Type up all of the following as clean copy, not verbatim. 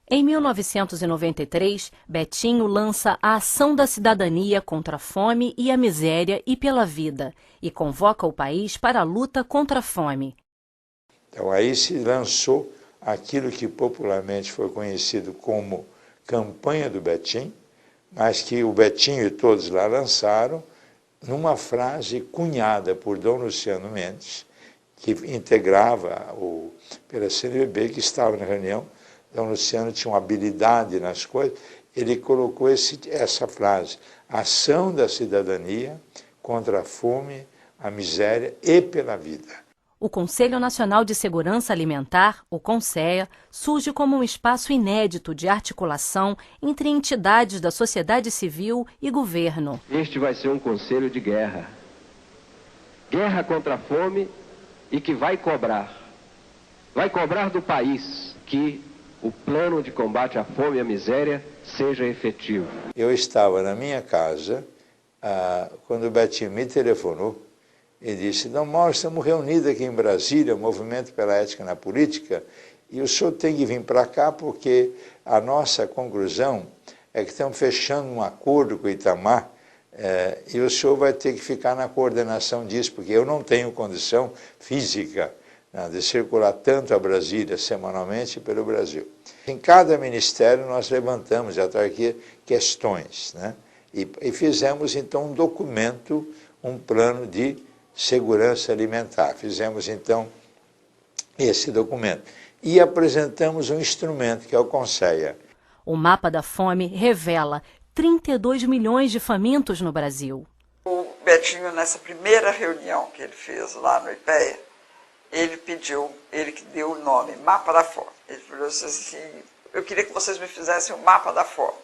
Em 1993, Betinho lança a Ação da Cidadania contra a Fome e a Miséria e pela Vida e convoca o país para a luta contra a fome. Então aí se lançou aquilo que popularmente foi conhecido como Campanha do Betinho, mas que o Betinho e todos lá lançaram numa frase cunhada por Dom Luciano Mendes, que integrava o pela CNBB, que estava na reunião. Dom Luciano tinha uma habilidade nas coisas, ele colocou essa frase: ação da cidadania contra a fome, a miséria e pela vida. O Conselho Nacional de Segurança Alimentar, o CONSEA, surge como um espaço inédito de articulação entre entidades da sociedade civil e governo. Este vai ser um conselho de guerra. Guerra contra a fome e que vai cobrar. Vai cobrar do país que o plano de combate à fome e à miséria seja efetivo. Eu estava na minha casa, quando o Betinho me telefonou, ele disse: Dom Mauro, estamos reunidos aqui em Brasília, o Movimento pela Ética na Política, e o senhor tem que vir para cá porque a nossa conclusão é que estamos fechando um acordo com o Itamar, e o senhor vai ter que ficar na coordenação disso, porque eu não tenho condição física de circular tanto a Brasília semanalmente pelo Brasil. Em cada ministério nós levantamos de autarquia questões, né? E fizemos então um documento, um plano de segurança alimentar. Fizemos então esse documento e apresentamos um instrumento que é o CONSEA. O mapa da fome revela 32 milhões de famintos no Brasil. O Betinho, nessa primeira reunião que ele fez lá no IPEA, ele pediu, ele que deu o nome, Mapa da Fome. Ele falou assim: eu queria que vocês me fizessem o mapa da fome.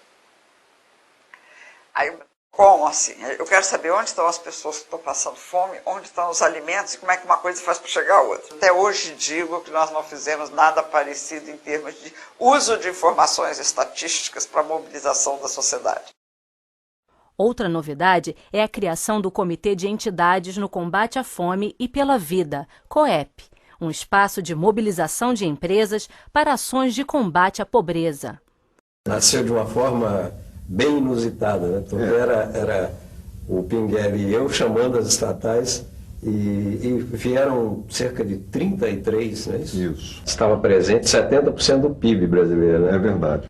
Aí, como assim? Eu quero saber onde estão as pessoas que estão passando fome, onde estão os alimentos, como é que uma coisa faz para chegar a outra. Até hoje digo que nós não fizemos nada parecido em termos de uso de informações estatísticas para a mobilização da sociedade. Outra novidade é a criação do Comitê de Entidades no Combate à Fome e pela Vida, COEP, um espaço de mobilização de empresas para ações de combate à pobreza. Nasceu de uma forma bem inusitada, né? Então era o Pinguel e eu chamando as estatais e vieram cerca de 33, não é isso? Isso. Estava presente 70% do PIB brasileiro, né? É verdade.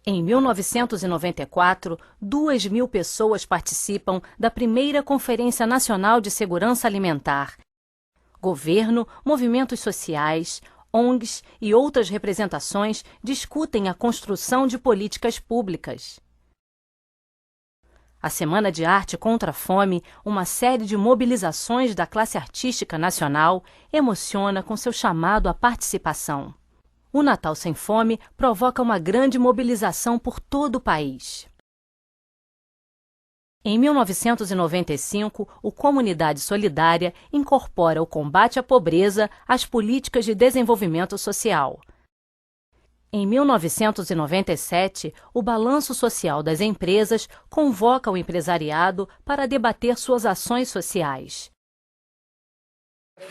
Em 1994, 2.000 pessoas participam da primeira Conferência Nacional de Segurança Alimentar. Governo, movimentos sociais, ONGs e outras representações discutem a construção de políticas públicas. A Semana de Arte contra a Fome, uma série de mobilizações da classe artística nacional, emociona com seu chamado à participação. O Natal Sem Fome provoca uma grande mobilização por todo o país. Em 1995, o Comunidade Solidária incorpora o combate à pobreza às políticas de desenvolvimento social. Em 1997, o Balanço Social das Empresas convoca o empresariado para debater suas ações sociais.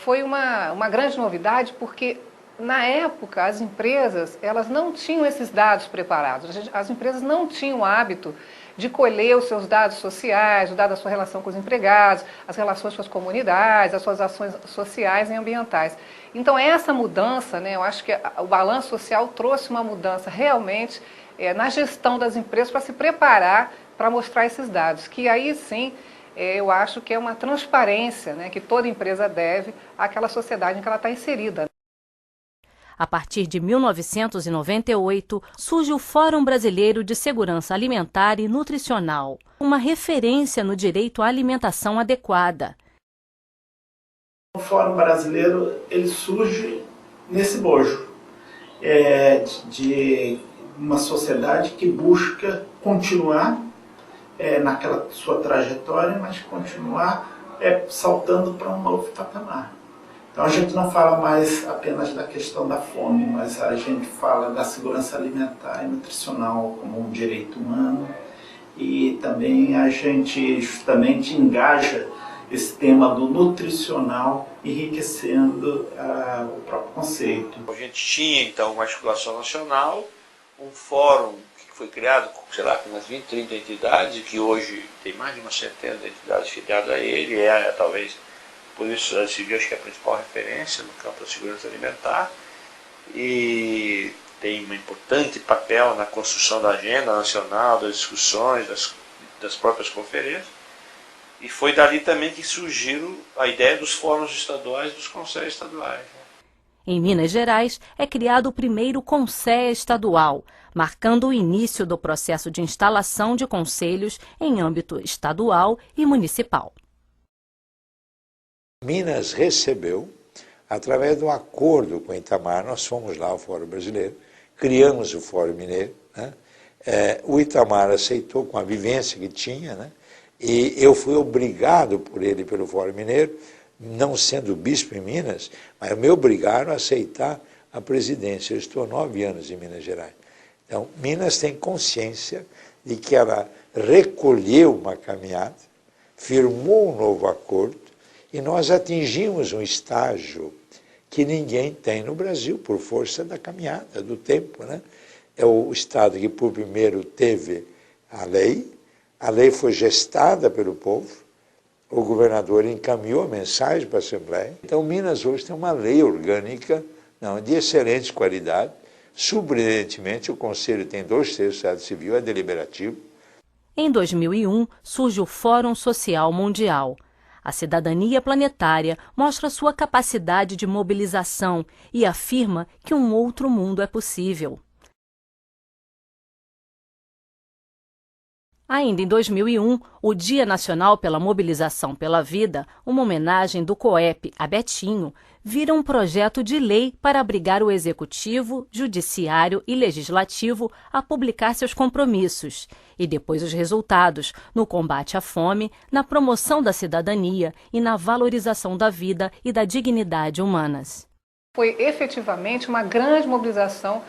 Foi uma grande novidade porque, na época, as empresas elas não tinham esses dados preparados. As empresas não tinham o hábito de colher os seus dados sociais, o dado da sua relação com os empregados, as relações com as comunidades, as suas ações sociais e ambientais. Então, essa mudança, né, eu acho que o balanço social trouxe uma mudança realmente na gestão das empresas para se preparar para mostrar esses dados, que aí sim eu acho que é uma transparência, né, que toda empresa deve àquela sociedade em que ela está inserida. A partir de 1998, surge o Fórum Brasileiro de Segurança Alimentar e Nutricional, uma referência no direito à alimentação adequada. O Fórum Brasileiro ele surge nesse bojo de uma sociedade que busca continuar naquela sua trajetória, mas continuar saltando para um novo patamar. Então a gente não fala mais apenas da questão da fome, mas a gente fala da segurança alimentar e nutricional como um direito humano, e também a gente justamente engaja esse tema do nutricional, enriquecendo o próprio conceito. A gente tinha então uma articulação nacional um fórum que foi criado, sei lá, com umas 20, 30 entidades, que hoje tem mais de uma centena de entidades filiadas a ele, talvez, por isso, a sociedade civil acho que é a principal referência no campo da segurança alimentar, e tem um importante papel na construção da agenda nacional, das discussões, das próprias conferências, e foi dali também que surgiu a ideia dos fóruns estaduais, dos conselhos estaduais. Em Minas Gerais, é criado o primeiro Conselho Estadual, marcando o início do processo de instalação de conselhos em âmbito estadual e municipal. Minas recebeu, através de um acordo com Itamar, nós fomos lá ao Fórum Brasileiro, criamos o Fórum Mineiro, né? O Itamar aceitou com a vivência que tinha, né? E eu fui obrigado por ele, pelo Fórum Mineiro, não sendo bispo em Minas, mas me obrigaram a aceitar a presidência. Eu estou há 9 anos em Minas Gerais. Então, Minas tem consciência de que ela recolheu uma caminhada, firmou um novo acordo, e nós atingimos um estágio que ninguém tem no Brasil, por força da caminhada, do tempo, né? É o Estado que, por primeiro, teve a lei foi gestada pelo povo, o governador encaminhou a mensagem para a Assembleia. Então, Minas hoje tem uma lei orgânica de excelente qualidade. Surpreendentemente, o Conselho tem 2/3 da sociedade civil, é deliberativo. Em 2001, surge o Fórum Social Mundial. A cidadania planetária mostra sua capacidade de mobilização e afirma que um outro mundo é possível. Ainda em 2001, o Dia Nacional pela Mobilização pela Vida, uma homenagem do COEP a Betinho, vira um projeto de lei para obrigar o Executivo, Judiciário e Legislativo a publicar seus compromissos e depois os resultados no combate à fome, na promoção da cidadania e na valorização da vida e da dignidade humanas. Foi efetivamente uma grande mobilização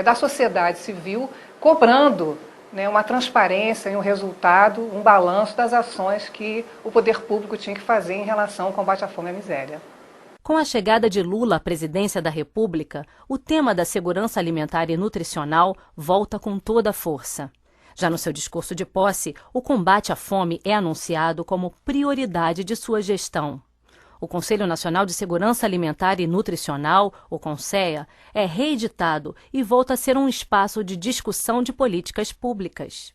da sociedade civil cobrando uma transparência e um resultado, um balanço das ações que o poder público tinha que fazer em relação ao combate à fome e à miséria. Com a chegada de Lula à presidência da República, o tema da segurança alimentar e nutricional volta com toda a força. Já no seu discurso de posse, o combate à fome é anunciado como prioridade de sua gestão. O Conselho Nacional de Segurança Alimentar e Nutricional, o CONSEA, é reeditado e volta a ser um espaço de discussão de políticas públicas.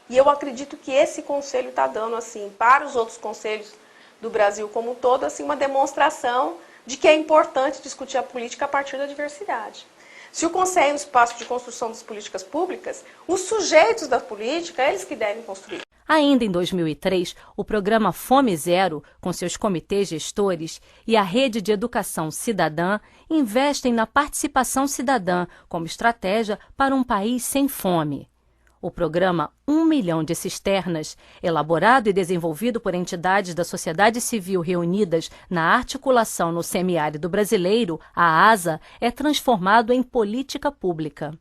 E eu acredito que esse conselho está dando, para os outros conselhos do Brasil como um todo, uma demonstração de que é importante discutir a política a partir da diversidade. Se o conselho é um espaço de construção das políticas públicas, os sujeitos da política, eles que devem construir. Ainda em 2003, o programa Fome Zero, com seus comitês gestores, e a Rede de Educação Cidadã investem na participação cidadã como estratégia para um país sem fome. O programa 1 milhão de cisternas, elaborado e desenvolvido por entidades da sociedade civil reunidas na articulação no semiárido brasileiro, a ASA, é transformado em política pública.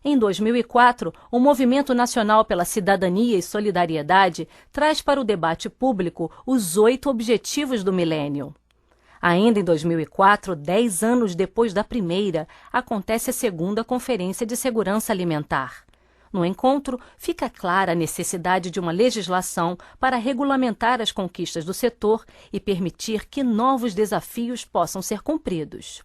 Em 2004, o Movimento Nacional pela Cidadania e Solidariedade traz para o debate público os 8 Objetivos do Milênio. Ainda em 2004, 10 anos depois da primeira, acontece a segunda Conferência de Segurança Alimentar. No encontro, fica clara a necessidade de uma legislação para regulamentar as conquistas do setor e permitir que novos desafios possam ser cumpridos.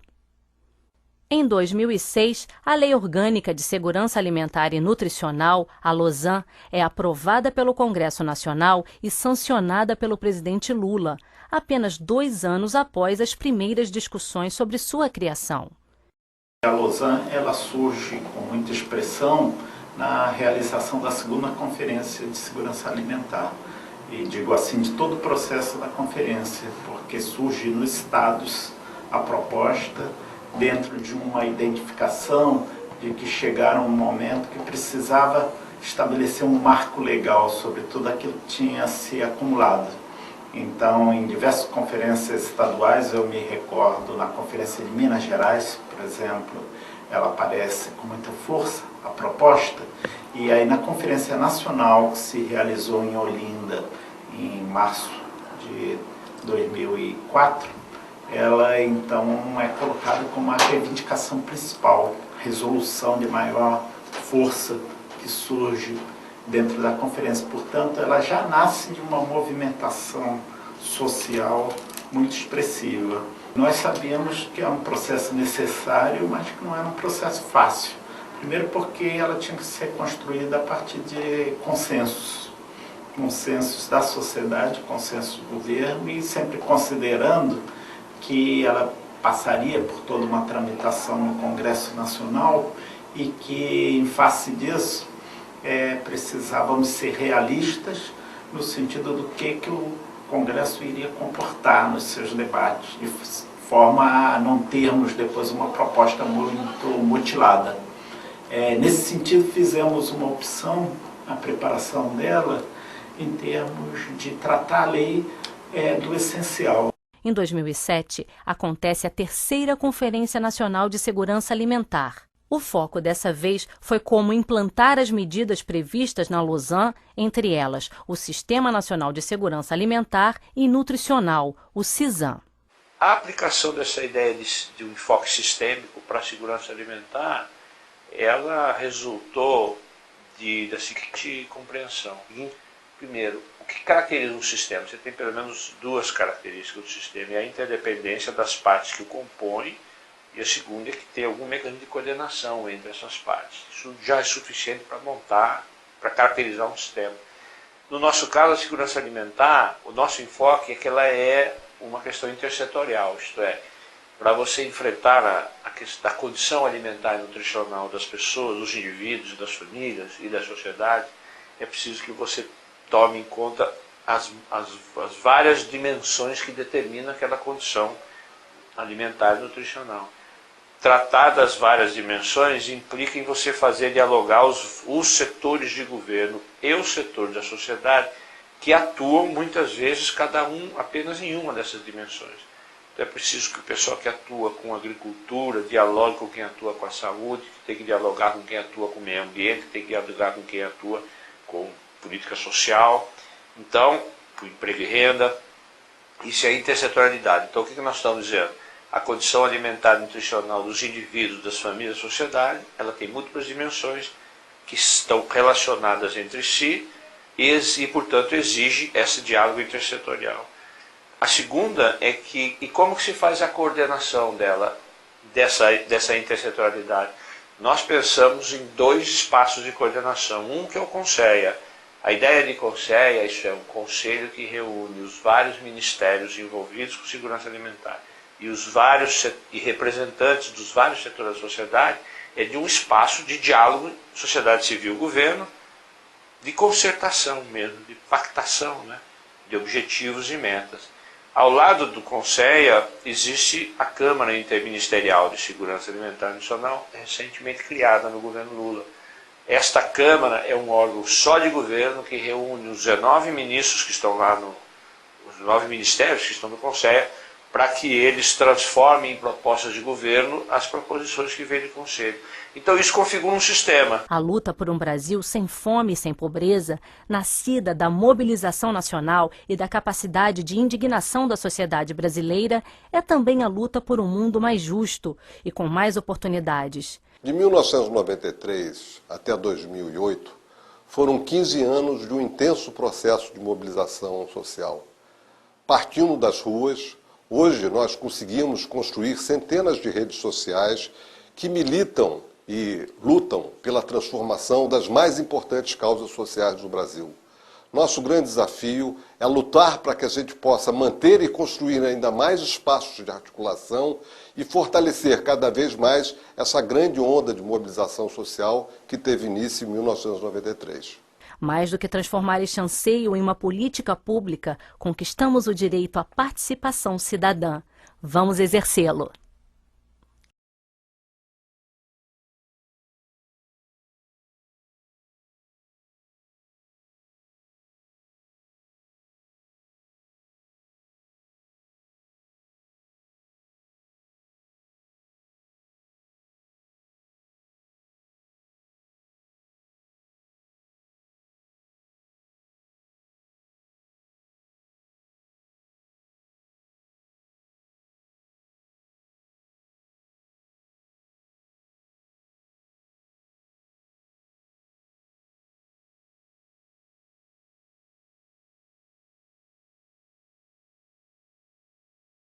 Em 2006, a Lei Orgânica de Segurança Alimentar e Nutricional, a LOSAN, é aprovada pelo Congresso Nacional e sancionada pelo presidente Lula, apenas 2 anos após as primeiras discussões sobre sua criação. A LOSAN ela surge com muita expressão na realização da segunda Conferência de Segurança Alimentar. E digo assim, de todo o processo da conferência, porque surge nos estados a proposta dentro de uma identificação de que chegaram um momento que precisava estabelecer um marco legal sobre tudo aquilo que tinha se acumulado. Então, em diversas conferências estaduais, eu me recordo na Conferência de Minas Gerais, por exemplo, ela aparece com muita força, a proposta, e aí na Conferência Nacional que se realizou em Olinda em março de 2004, ela então é colocada como a reivindicação principal resolução de maior força que surge dentro da conferência. Portanto, ela já nasce de uma movimentação social muito expressiva. Nós sabemos que é um processo necessário, mas que não era um processo fácil. Primeiro porque ela tinha que ser construída a partir de consensos da sociedade, consensos do governo, e sempre considerando que ela passaria por toda uma tramitação no Congresso Nacional e que, em face disso, precisávamos ser realistas no sentido do que o Congresso iria comportar nos seus debates, de forma a não termos depois uma proposta muito mutilada. Nesse sentido, fizemos uma opção, a preparação dela, em termos de tratar a lei do essencial. Em 2007, acontece a terceira Conferência Nacional de Segurança Alimentar. O foco dessa vez foi como implantar as medidas previstas na Lausanne, entre elas o Sistema Nacional de Segurança Alimentar e Nutricional, o CISAM. A aplicação dessa ideia de um enfoque sistêmico para a segurança alimentar, ela resultou da seguinte compreensão. Primeiro, o que caracteriza um sistema? Você tem pelo menos duas características do sistema: é a interdependência das partes que o compõem, e a segunda é que tem algum mecanismo de coordenação entre essas partes. Isso já é suficiente para montar, para caracterizar um sistema. No nosso caso, a segurança alimentar, o nosso enfoque é que ela é uma questão intersetorial, isto é, para você enfrentar a condição alimentar e nutricional das pessoas, dos indivíduos, das famílias e da sociedade, é preciso que você tome em conta as várias dimensões que determinam aquela condição alimentar e nutricional. Tratar das várias dimensões implica em você fazer dialogar os setores de governo e os setores da sociedade que atuam muitas vezes cada um apenas em uma dessas dimensões. Então é preciso que o pessoal que atua com a agricultura dialogue com quem atua com a saúde, que tem que dialogar com quem atua com o meio ambiente, que tem que dialogar com quem atua com política social, então, com emprego e renda. Isso é intersetorialidade. Então o que nós estamos dizendo? A condição alimentar e nutricional dos indivíduos, das famílias, da sociedade, ela tem múltiplas dimensões que estão relacionadas entre si e portanto, exige esse diálogo intersetorial. A segunda é que, e como que se faz a coordenação dessa intersetorialidade? Nós pensamos em dois espaços de coordenação. Um que é o CONSEA. A ideia de CONSEA, isso é um conselho que reúne os vários ministérios envolvidos com segurança alimentar e representantes dos vários setores da sociedade, é de um espaço de diálogo, sociedade civil, governo, de concertação mesmo, de pactação, né, de objetivos e metas. Ao lado do CONSEA existe a Câmara Interministerial de Segurança Alimentar Nacional, recentemente criada no governo Lula. Esta Câmara é um órgão só de governo que reúne os 19 ministros que estão lá, os 9 ministérios que estão no CONSEA, para que eles transformem em propostas de governo as proposições que vêm do Conselho. Então isso configura um sistema. A luta por um Brasil sem fome e sem pobreza, nascida da mobilização nacional e da capacidade de indignação da sociedade brasileira, é também a luta por um mundo mais justo e com mais oportunidades. De 1993 até 2008, foram 15 anos de um intenso processo de mobilização social. Partindo das ruas, hoje nós conseguimos construir centenas de redes sociais que militam e lutam pela transformação das mais importantes causas sociais do Brasil. Nosso grande desafio é lutar para que a gente possa manter e construir ainda mais espaços de articulação e fortalecer cada vez mais essa grande onda de mobilização social que teve início em 1993. Mais do que transformar este anseio em uma política pública, conquistamos o direito à participação cidadã. Vamos exercê-lo.